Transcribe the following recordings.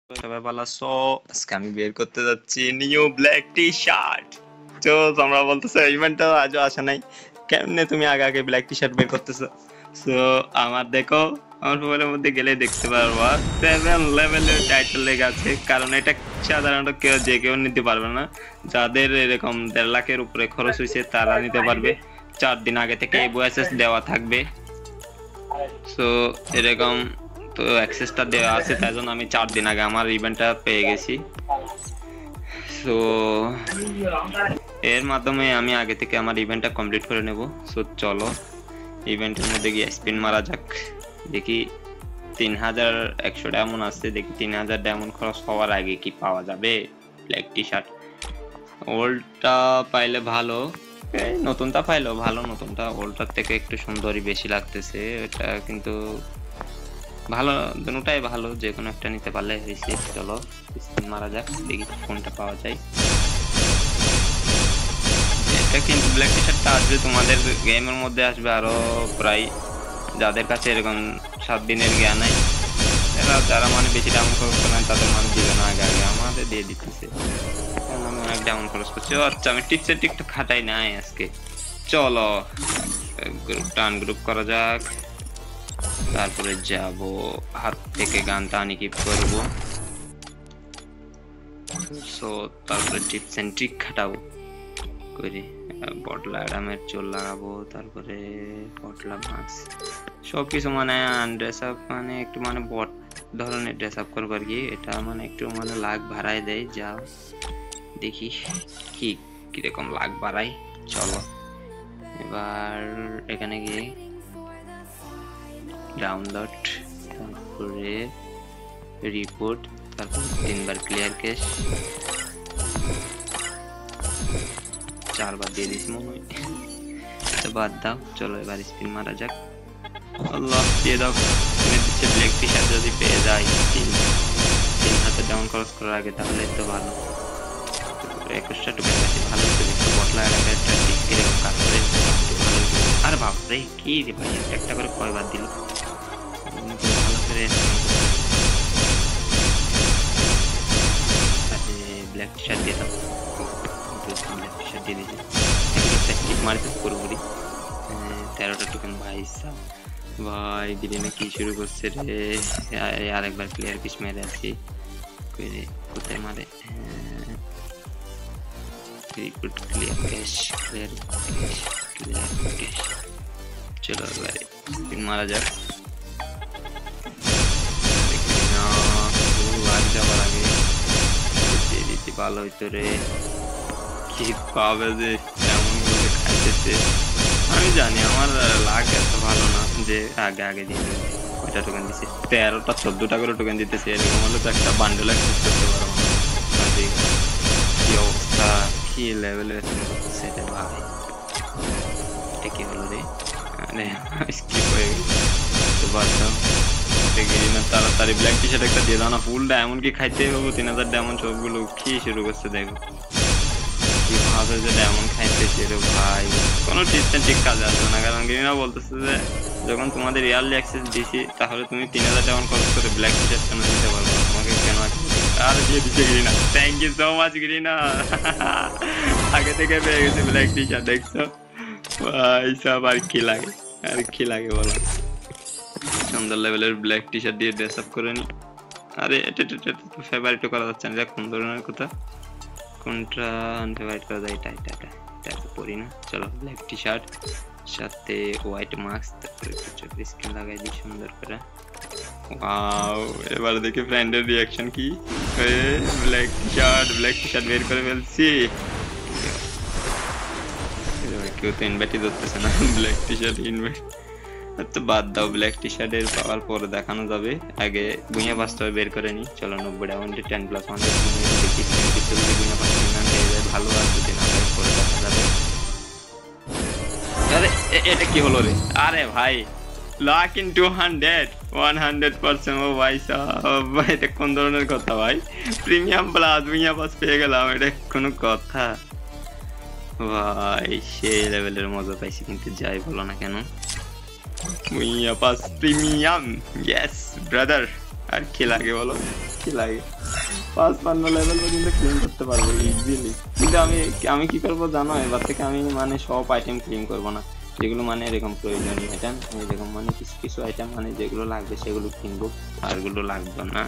সবাই ভালো আছো? আজকে আমি বের করতে যাচ্ছি নিউ ব্ল্যাক টি শার্ট। তো তোমরা বলতেছো ইভেন্টটা আজও আসে নাই, কেমনে তুমি আগে আগে ব্ল্যাক টি শার্ট বের করতেছো? তো আমার দেখো, আমার মোবাইলের মধ্যে গেলে দেখতে পারবা 7 লেভেলের টাইটেল লেগে আছে, কারণ এটা সাধারণত কেউ নিতে পারবে না। যাদের এরকম 1.5 লাখের উপরে খরচ হয়েছে তারা নিতে পারবে। 4 দিন আগে থেকে এসএস দেওয়া থাকবে। সো এরকম তো অ্যাক্সেসটা দেওয়া আছে, তাই জন্য আমি 4 দিন আগে আমার ইভেন্টটা পেয়ে গেছি। সো এর মাধ্যমে আমি আগে থেকে আমার ইভেন্টটা কমপ্লিট করে নেব। সো চলো ইভেন্টের মধ্যে গিয়ে স্পিন মারা যাক, দেখি 3100 ডায়মন্ড আছে, দেখি 3000 ডায়মন্ড খরচ হওয়ার আগে কি পাওয়া যাবে ব্ল্যাক টি শার্ট। ওল্ডটা পাইলে ভালো, নতুনটা পাইলেও ভালো, নতুনটা ওল্ডটার থেকে একটু সুন্দরই বেশি লাগতেছে। এটা কিন্তু ভালো, দুটোটাই ভালো, যে কোনো একটা নিতে পারলে হয়েছে। চলো স্পিন মারা যাক, দেখি কোনটা পাওয়া যায়। এটা কিন্তু ব্ল্যাক টি শার্টটা আসবে তোমাদের গেমের মধ্যে, আসবে আরো প্রায়, যাদের কাছে এরকম 7 দিনের জ্ঞান নাই, এরা যারা মানে বেশি ডাউন খরচ করেন তাদের মানে দিবে না, আগে আগে আমাদের দিয়ে দিতেছে। আমি অনেক ডাউন খরচ করছি। আচ্ছা আমি টিপসের টিকটা খাটাই নাই আজকে। চলো গ্রুপ করা যাক, তারপরে যাব হাত থেকে গানটা আনইকুইপ করব। সো তারপরে টিপস এন্ড ট্রিক খাটাবো করি, বটলা অ্যাডামের চোল লাগাবো, তারপরে বটলা মাস্ক, সবকিছু মানে ড্রেস আপ, মানে একটু মানে বট ধরনের ড্রেস আপ করবো আর কি। এটা মানে একটু মানে লাগ বাড়ায় দেয়, যা দেখি কি কিরকম লাগ বাড়াই। চলো এবার এখানে গিয়ে ডাউনলোড, তারপরে রিপোর্ট, তারপর 3 বার ক্লিয়ার ক্যাশ, 4 বার দিয়ে দিস মনে হয়, তো বাদ দাও। চলো এবার স্পিন মারা যাক। আল্লাহ দিয়ে দাও, দিচ্ছে ব্ল্যাক টি শার্ট যদি পেয়ে যাই 3 হাতে ডাউন খরচ করার আগে, তাহলে তো ভালো। 21টা টোকেন আছে, ভালো করে একটু বটলা একটা ঠিক এরকম কাজ করে ভালো। আরে বাপরে কি রে ভাই, একটা করে কয়বার দিল, ভালো করে ব্ল্যাক টি শার্ট দিয়ে দাও। ব্ল্যাক টি শার্ট দিয়ে দিয়েছে, মারিতে পুরোপুরি 13টা টোকেন। ভাই সাহ ভাই গ্রিনে কি শুরু করছে রে, আরেকবার ক্লিয়ার পিস মেরে আছি, কোথায় মারে, report clear cash, clear cash, clear cash. চলো এবারে স্পিন মারা যাক, যাবার আগে দিয়ে দিতে ভালো হইতো রে। কি পাবে যে এমন করে খাইতেছে, আমি জানি আমার লাগ এত ভালো না যে আগে আগে দিয়ে দেবে। কয়টা টোকেন দিচ্ছে, 13টা 14টা করে টোকেন দিতেছে, এরকম হলে তো একটা বান্ডেল অ্যাক্সেস করতে পারো। কি অবস্থা, কি লেভেলের সেটা ভাই, এটা কি হলো রে, মানে স্কিপ হয়ে গেল। তো বাদ দাও, তাড়াতাড়ি ব্ল্যাক টি শার্ট একটা দিয়ে দাও না, ফুল ডায়মন্ড কি খাইতে হবে, 3000 ডায়মন্ড সবগুলো কি শুরু করছে দেখো, কি ভাবে যে ডায়মন্ড খাইতেছে রে ভাই। কোনো টিপস ঠিক কাজে আসবে না, কারণ গ্রিনা বলতেছে যে যখন তোমাদের ইয়ারলি অ্যাক্সেস দিছি, তাহলে তুমি 3000 ডায়মন্ড খরচ করে ব্ল্যাক টি শার্ট কেন দিতে পারবে না, তোমাকে কেন আর দিয়ে দিচ্ছে গ্রিনা। থ্যাংক ইউ সো মাচ গ্রিনা, আগে থেকে পেয়ে গেছে ব্ল্যাক টি শার্ট, দেখছো ভাই সব। আর কি লাগে, আর কি লাগে বলো, সুন্দর লেভেলের ব্ল্যাক টি শার্ট দিয়ে ড্রেস আপ করে নি। আরে এটা ফেভারিট করা যাচ্ছে না, কোন ধরনের কথা, কোনটা আনফেভারিট করা যায়, এটা এটা এটা এটা তো পরি না। চলো ব্ল্যাক টি শার্ট সাথে হোয়াইট মাস্ক, তারপরে চোখের স্কিন লাগাই দিই সুন্দর করে। ওয়াও এবার দেখি ফ্রেন্ডের রিয়াকশন কি। ব্ল্যাক টি শার্ট বের করে ফেলছি, কেউ তো ইনভাইটই ধরতেছে না, ব্ল্যাক টি শার্ট ইনভাইট। তো বাদ দাও, ব্ল্যাক টি শার্টের পাওয়ার পরে দেখানো যাবে, আগে গুইয়া পাঁচটা বের করে নি। চলো 90 ডায়মন্ড 10+1 ভালো, আর যদি না হয় পরে দেখা যাবে। আরে এটা কি হলো রে, আরে ভাই লাক ইন 100%। ও ভাই সাহেব, এটা কোন ধরনের কথা ভাই, প্রিমিয়াম প্লাস গুইয়া পাস পেয়ে গেলাম, এটা কোনো কথা ভাই? সেই লেভেলের মজা পাইছি, কিন্তু যাই বলো না কেন, প্রিমিয়াম, ইয়েস ব্রাদার, আর কি লাগে বলো। কি লাগে 55 লেভেল পর্যন্ত ক্লেম করতে পারবো ইজিলি। কিন্তু আমি কি করবো জানো, এবার থেকে আমি মানে সব আইটেম ক্লেম করবো না, যেগুলো মানে এরকম প্রয়োজনীয় আইটেম, এরকম মানে কিছু কিছু আইটেম মানে যেগুলো লাগবে সেগুলো কিনবো, আর এগুলো লাগবে না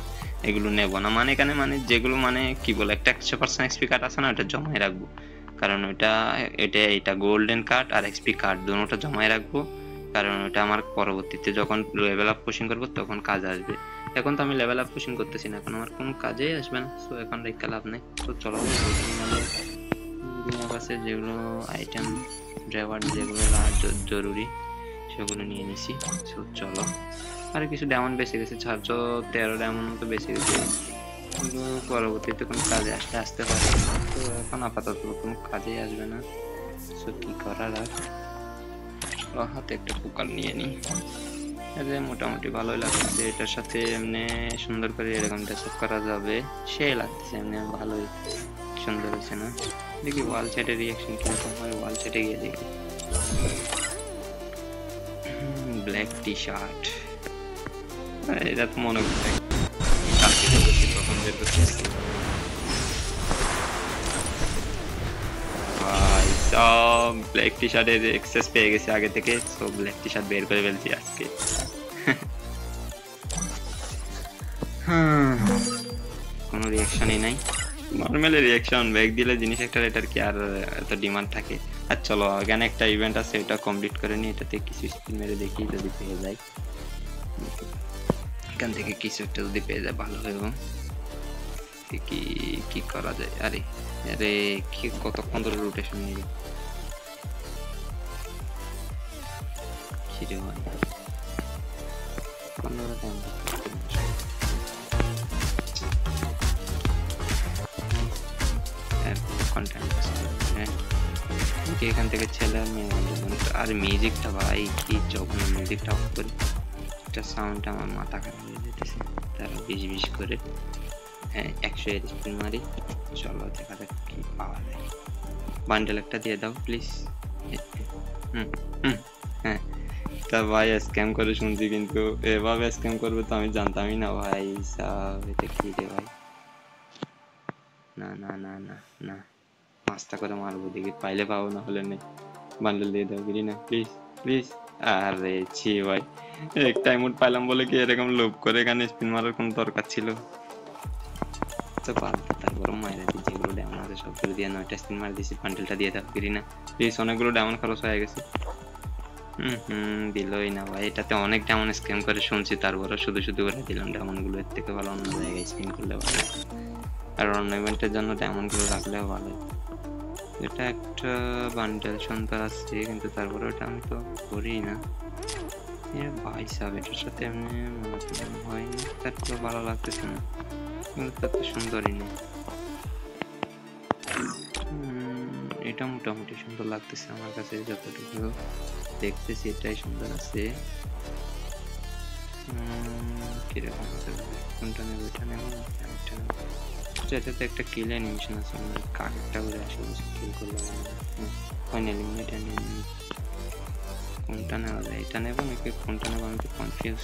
এগুলো নেবো না। মানে এখানে মানে যেগুলো মানে কি বলে একটা 100% এক্সপি কার্ড আছে না, ওটা জমায় রাখবো, কারণ এটা গোল্ডেন কার্ড আর এক্সপি কার্ড দুটোটা জমায় রাখবো, কারণ ওটা আমার পরবর্তীতে যখন লেভেল আপ পুশিং করবো তখন কাজ আসবে। এখন তো আমি লেভেল আপ পুশিং করতেছি না, এখন আমার কোনো কাজেই আসবে না, সো এখন রেখে লাভ নেই। তো চলো দুনিয়া কাছে যেগুলো আইটেম রেওয়ার্ড যেগুলো জরুরি সেগুলো নিয়ে নিছি। সো চলো, আর কিছু ডায়মন্ড বেঁচে গেছে, 13 ডায়মন্ড মতো বেঁচে গেছে, কিন্তু পরবর্তীতে কোনো কাজে আসতে পারে। তো এখন আপাতত কোনো কাজেই আসবে না, সো কি করার আর হাতে একটা কুকার নিয়ে নিই। এটা মোটামুটি ভালোই লাগছে, এটার সাথে এমনি সুন্দর করে এরকম ড্রেসআপ করা যাবে, সে লাগতেছে এমনি ভালোই সুন্দর হয়েছে না। দেখি ওয়াল সেটের রিয়াকশন কিরকম হয়, ওয়াল সেটে গিয়ে দেখি। ব্ল্যাক টি শার্ট, এটা তো মনে করতে তখন বের করতে সব ব্ল্যাক টি শার্টের এক্সেস পেয়ে গেছে আগে থেকে, সো ব্ল্যাক টি শার্ট বের করে ফেলছি আজকে। কোনো রিয়াকশনই নাই, নর্মালি রিয়াকশন ব্যাক দিলে জিনিস একটা এটার কি আর এত ডিমান্ড থাকে। আর চলো এখানে একটা ইভেন্ট আছে, এটা কমপ্লিট করে নি, এটাতে কিছু স্পিন মেরে দেখি যদি পেয়ে যায়, এখান থেকে কিছু একটা যদি পেয়ে যায় ভালো হইব। কি করা যায়, আরে আরে কি কতক্ষণ ধরে রোটেশন নিয়ে এখান থেকে ছেলে আর মিউজিকটা ভাই কি যখন মিউজিকটা অফ করি এটা সাউন্ডটা আমার মাথা খারাপ হয়ে যেতেছে, তারা বিশ করে 100 স্পিন মারি। চলো দেখা যাক কি পাওয়া যায়, বান্ডেল একটা দিয়ে দাও প্লিজ। হ্যাঁ তা ভাই স্ক্যাম করে শুনছি, কিন্তু এভাবে স্ক্যাম করবে তো আমি জানতামই না ভাই। এটা কি রে ভাই, না না না না না, মাস্তা করে মারবো, দেখি পাইলে পাবো, না হলে নেই। বান্ডেল দিয়ে দাও গিরি না প্লিজ প্লিজ। আরে ছি ভাই, একটা ইমোট পাইলাম বলে কি এরকম লোভ করে এখানে স্পিন মারার কোনো দরকার ছিল? তো তারপর মাইরা দিই, যেগুলো ডায়মন্ড আছে সবগুলো দিয়ে 9টা স্পিন মার দিয়েছি। বান্ডেলটা দিয়ে দাও গিরি না প্লিজ, অনেকগুলো ডায়মন্ড খরচ হয়ে গেছে। দিলই না ভাই, এটাতে অনেক ডায়মন্ড স্ক্যাম করে শুনছি, তারপরে শুধু করে দিলাম ডায়মন্ড গুলো। এর থেকে ভালো অন্য জায়গায় স্পিন করলে ভালো, আর অন্য ইভেন্টের জন্য ডায়মন্ড গুলো রাখলেও ভালো। এটা একটা বান্ডেল সুন্দর আছে, কিন্তু তারপরে ওটা আমি তো করি না। ভাই সাহেব এটার সাথে এমনি মনে হয়নি, তারপরে ভালো লাগতেছে না, কিন্তু তার তো সুন্দরই নেই। এটা মোটামুটি সুন্দর লাগতেছে আমার কাছে, যতটুকু দেখতেছি এটাই সুন্দর আছে। কিরকম কোনটা নেবো, এটা নেবো এটাতে একটা কিল অ্যানিমেশন আছে, কাকটা করে আসলে কিল করলাম ফাইনালি। এটা নিয়ে কোনটা নেওয়া যায়, এটা নেবো নাকি কোনটা নেবো আমি তো কনফিউজ,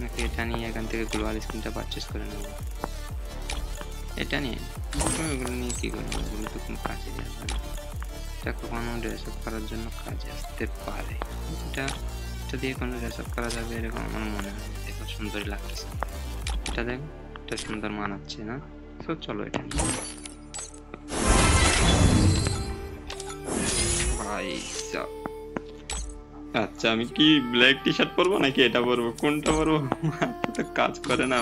নাকি এটা নিয়ে এখান থেকে গ্লোবাল স্ক্রিনটা পারচেস করে নেবো। এটা নিয়ে ওগুলো নিয়ে কি করবো, ওগুলো তো কোনো কাজে আসবে না, এটা কখনো ড্রেস আপ করার জন্য কাজে আসতে পারে। এটা দিয়ে কোনো ড্রেস আপ করা যাবে এরকম আমার মনে হয়, দেখো সুন্দরই লাগতেছে, এটা দেখো এটা সুন্দর মানাচ্ছে না। তো চলো এটা নিয়ে ভাই। আচ্ছা আমি কি ব্ল্যাক টি শার্ট পরবো নাকি এটা পরবো, কোনটা পরবো তো কাজ করে না।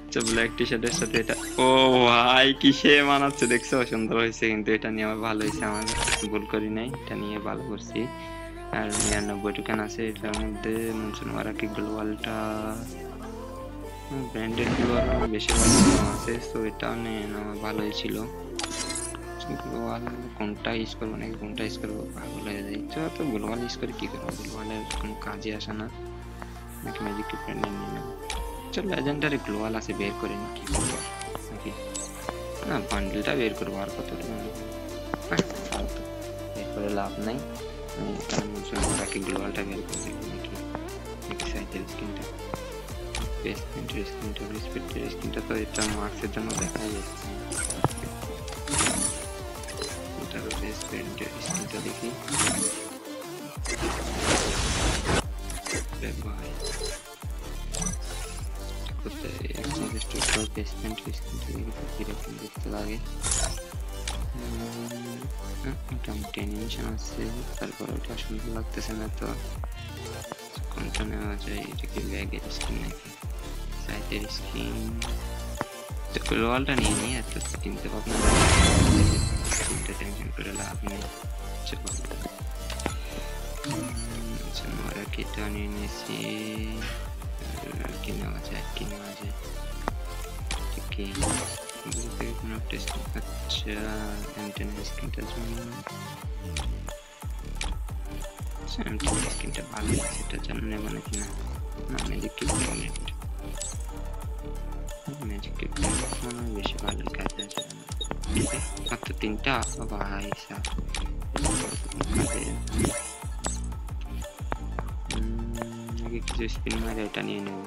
আচ্ছা ব্ল্যাক টি শার্টের সাথে এটা, ও ভাই কি সে মানাচ্ছে, দেখছো সুন্দর হয়েছে, কিন্তু এটা নিয়ে আমার ভালো হয়েছে, আমার ভুল করি নাই, এটা নিয়ে ভালো করছি। আর 99 টোকেন আছে, এটার মধ্যে মনসুন ওয়ারাকি গ্লোবালটা ব্র্যান্ডেড গ্লোবাল বেশিরভাগ আছে, তো এটাও নেওয়া ভালোই ছিল। গ্লোবাল কোনটা ইউজ করবো নাকি কোনটা ইউজ করবো পাগল হয়ে যায়, তো গ্লোবাল ইউজ করে কি করবো, গ্লোবালের কোনো কাজে আসে না, নাকি ম্যাজিক ব্র্যান্ডেড নিয়ে নেবো। চল লেজেন্ডারি গ্লোবাল আছে, বের করে নি কি করবো নাকি, না বান্ডেলটা বের করবো, আর কতটুকু বের করে লাভ নাই। গ্লোবালটা বের করে নাকি সাইকেল স্ক্রিনটা বেস পেইন্টের স্কিনটা, বেস পেইন্টের স্কিনটা তো এটা মার্কসের জন্য দেখা যাচ্ছে। এটার বেস পেইন্টের স্কিনটা দেখি। ভাই কোথায় স্টোর বেস পেইন্টের স্কিনটা দেখি তো কিরকম দেখতে লাগে। মোটামুটি অ্যানিমেশন আছে, তারপর ওটা সুন্দর লাগতেছে না তো কোনটা নেওয়া যায়? এটা কি ব্যাগের স্কিন নাকি সাইটের স্কিন? রোয়ালটা নিয়ে নিই, এত কিনতে পারবো না, টেনশন করে লাভ নেই। কেটা নিয়ে নিয়েছি, কি নেওয়া যায়, কি নেওয়া যায়? কোনো টেস্ট, আচ্ছা এমটেনের স্কিনটার জন্য স্কিনটা ভালো আছে, এটা জন্য নেবো নাকি না? ম্যাজিক কিট ম্যাজিক কিট মনে হয় বেশি ভালো কাজ আছে। মাত্র 3টা ভাই সাহ, আগে কিছু স্পিন মারে এটা নিয়ে নেবো।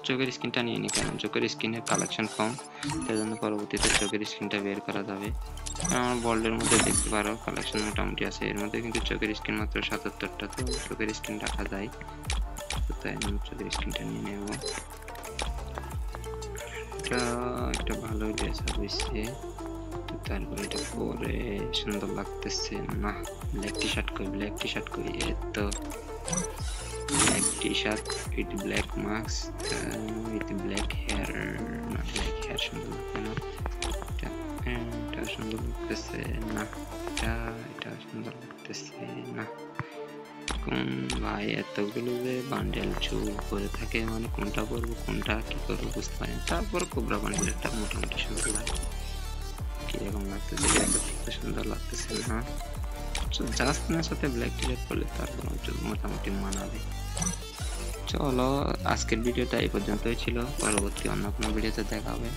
চোখের স্কিনটা নিয়ে নিই, কারণ চোখের স্কিনের কালেকশন কম, তাই জন্য পরবর্তীতে চোখের স্কিনটা বের করা যাবে। আমার বল্ডের মধ্যে দেখতে পারো কালেকশন মোটামুটি আছে, এর মধ্যে কিন্তু চোখের স্কিন মাত্র 77টা, তো চোখের স্কিন রাখা যায়, তো তাই আমি চোখের স্কিনটা নিয়ে নেব। এটা ভালো ড্রেস হয়েছে, তারপরে এটা পরে সুন্দর লাগতেছে না। ব্ল্যাক টি শার্ট করি, তো black t-shirt with black mask with black hair, not black hair সুন্দর লাগবে না, এটা সুন্দর লাগতেছে না, এটা সুন্দর লাগতেছে না। কোন ভাই এতগুলো যে বান্ডেল চুল করে থাকে, মানে কোনটা পরবো কোনটা কি করবো বুঝতে পারি না। তারপর কোবরা বান্ডেলটা মোটামুটি সুন্দর লাগে, কিরকম লাগতেছে, সুন্দর লাগতেছে না। জাস্টিনের সাথে ব্ল্যাক টি-শার্ট পরলে তারপর মোটামুটি মানাবে। চলো আজকের ভিডিওটা এই পর্যন্তই ছিল, পরবর্তী অন্য কোনো ভিডিওতে দেখা হবে।